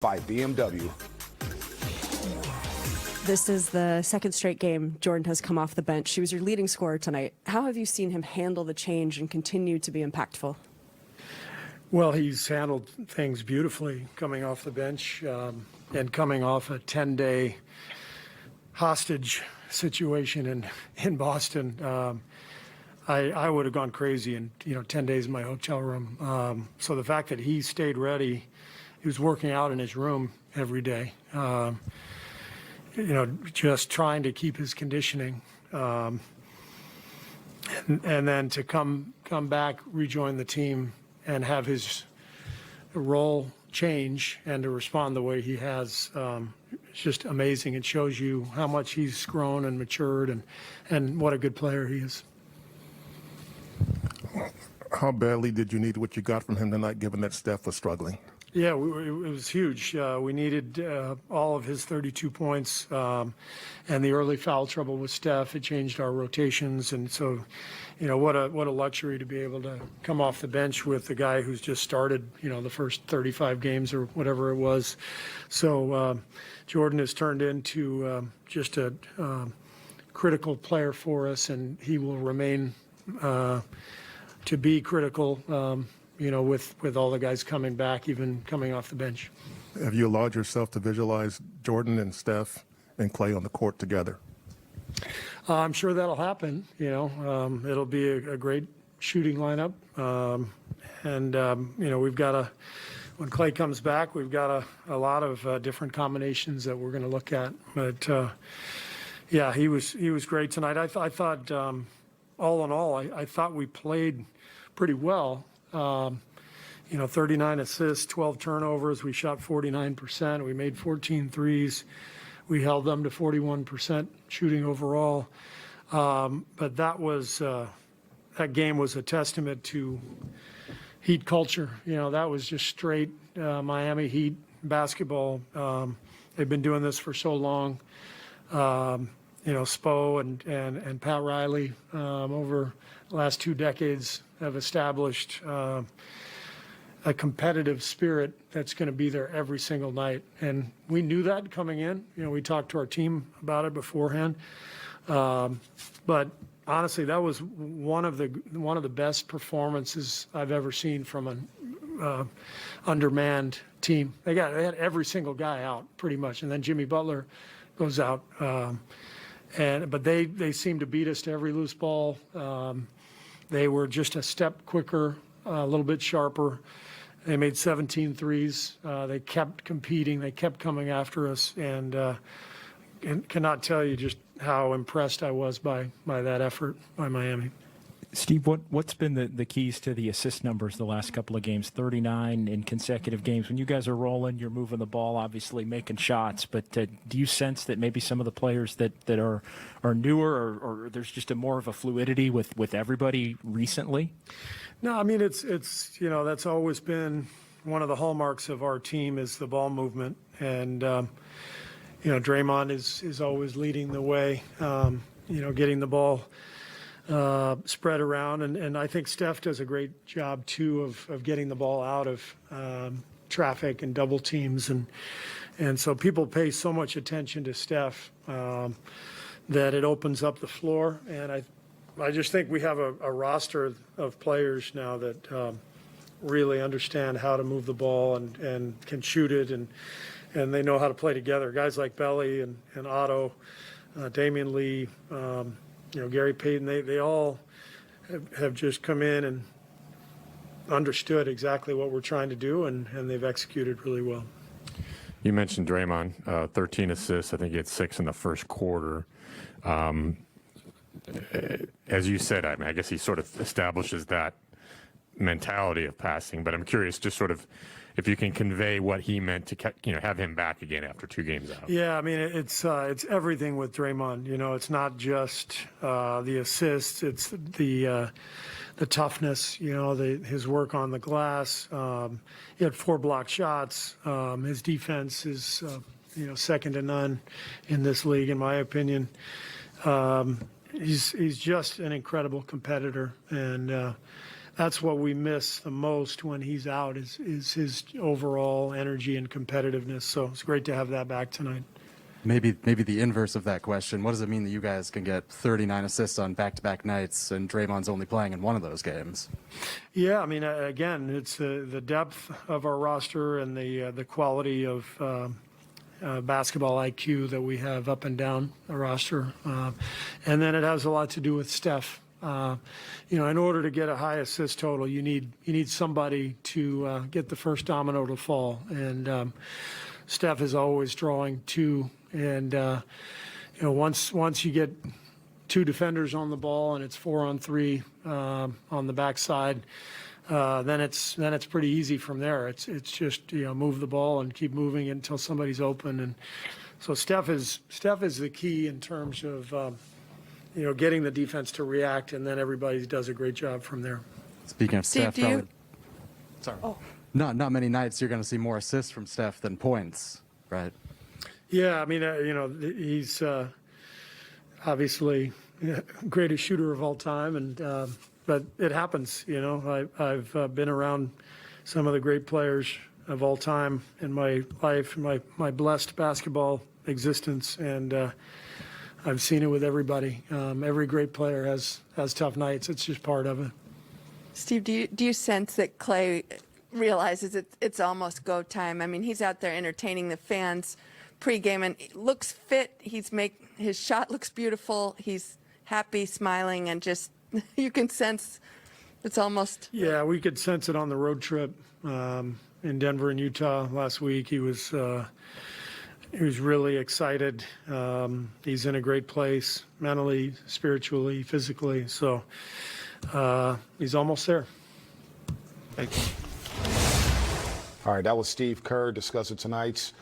by BMW. This is the second straight game Jordan has come off the bench. He was your leading scorer tonight. How have you seen him handle the change and continue to be impactful? Well, he's handled things beautifully coming off the bench and coming off a 10-day hostage situation in Boston. I would have gone crazy in 10 days in my hotel room. So the fact that he stayed ready, he was working out in his room every day, just trying to keep his conditioning, and then to come back, rejoin the team, and have his role change and to respond the way he has. It's just amazing. It shows you how much he's grown and matured, and what a good player he is. How badly did you need what you got from him tonight, given that Steph was struggling? Yeah, it was huge. We needed all of his 32 points, and the early foul trouble with Steph. It changed our rotations, and so, what a luxury to be able to come off the bench with the guy who's just started, the first 35 games or whatever it was. So Jordan has turned into just a critical player for us, and he will remain to be critical. With all the guys coming back, even coming off the bench. Have you allowed yourself to visualize Jordan and Steph and Clay on the court together? I'm sure that'll happen. It'll be a great shooting lineup. We've got when Clay comes back, we've got a lot of different combinations that we're going to look at. But yeah, he was great tonight. I thought all in all, I thought we played pretty well. 39 assists, 12 turnovers. We shot 49%. We made 14 threes. We held them to 41% shooting overall. But that game was a testament to Heat culture. That was just straight Miami Heat basketball. They've been doing this for so long. Spo and Pat Riley over the last 2 decades have established a competitive spirit that's going to be there every single night. And we knew that coming in. We talked to our team about it beforehand. But honestly, that was one of the best performances I've ever seen from an undermanned team. They had every single guy out pretty much, and then Jimmy Butler goes out. But they seemed to beat us to every loose ball. They were just a step quicker, a little bit sharper. They made 17 threes. They kept competing. They kept coming after us, and cannot tell you just how impressed I was by that effort by Miami. Steve, what's been the keys to the assist numbers the last couple of games? 39 in consecutive games. When you guys are rolling, you're moving the ball, obviously making shots. But do you sense that maybe some of the players that are newer, or there's just more of a fluidity with everybody recently? No, I mean it's that's always been one of the hallmarks of our team is the ball movement, and Draymond is always leading the way. Getting the ball spread around, and I think Steph does a great job too of getting the ball out of traffic and double teams, and so people pay so much attention to Steph that it opens up the floor. And I just think we have a roster of players now that really understand how to move the ball and can shoot it, and they know how to play together. Guys like Belly and Otto, Damian Lee, Gary Payton, they all have just come in and understood exactly what we're trying to do, and they've executed really well. You mentioned Draymond, 13 assists. I think he had 6 in the first quarter. As you said, I guess he sort of establishes that mentality of passing, but I'm curious just sort of if you can convey what he meant to have him back again after 2 games out. Yeah, I mean, it's everything with Draymond. It's not just the assists, it's the toughness, his work on the glass. He had 4 blocked shots. His defense is second to none in this league, in my opinion. He's just an incredible competitor, and that's what we miss the most when he's out is his overall energy and competitiveness. So it's great to have that back tonight. Maybe the inverse of that question. What does it mean that you guys can get 39 assists on back-to-back nights and Draymond's only playing in one of those games? Yeah, I mean, again, it's the depth of our roster and the quality of basketball IQ that we have up and down the roster. And then it has a lot to do with Steph. In order to get a high assist total, you need somebody to get the first domino to fall. And Steph is always drawing two. And, once you get two defenders on the ball and it's 4-on-3 on the backside, then it's pretty easy from there. It's just move the ball and keep moving until somebody's open. And so Steph is the key in terms of getting the defense to react, and then everybody does a great job from there. Speaking of Steve, Steph, do you- probably, sorry. Not many nights you're going to see more assists from Steph than points, right? Yeah, I mean, he's obviously greatest shooter of all time, and but it happens. I've been around some of the great players of all time in my life, my blessed basketball existence, and I've seen it with everybody. Every great player has tough nights. It's just part of it. Steve, do you sense that Clay realizes it's almost go time? I mean, he's out there entertaining the fans pregame and looks fit. His shot looks beautiful. He's happy, smiling, and just you can sense it's almost. Yeah, we could sense it on the road trip in Denver and Utah last week. He was really excited. He's in a great place mentally, spiritually, physically. So he's almost there. All right, that was Steve Kerr discussing tonight's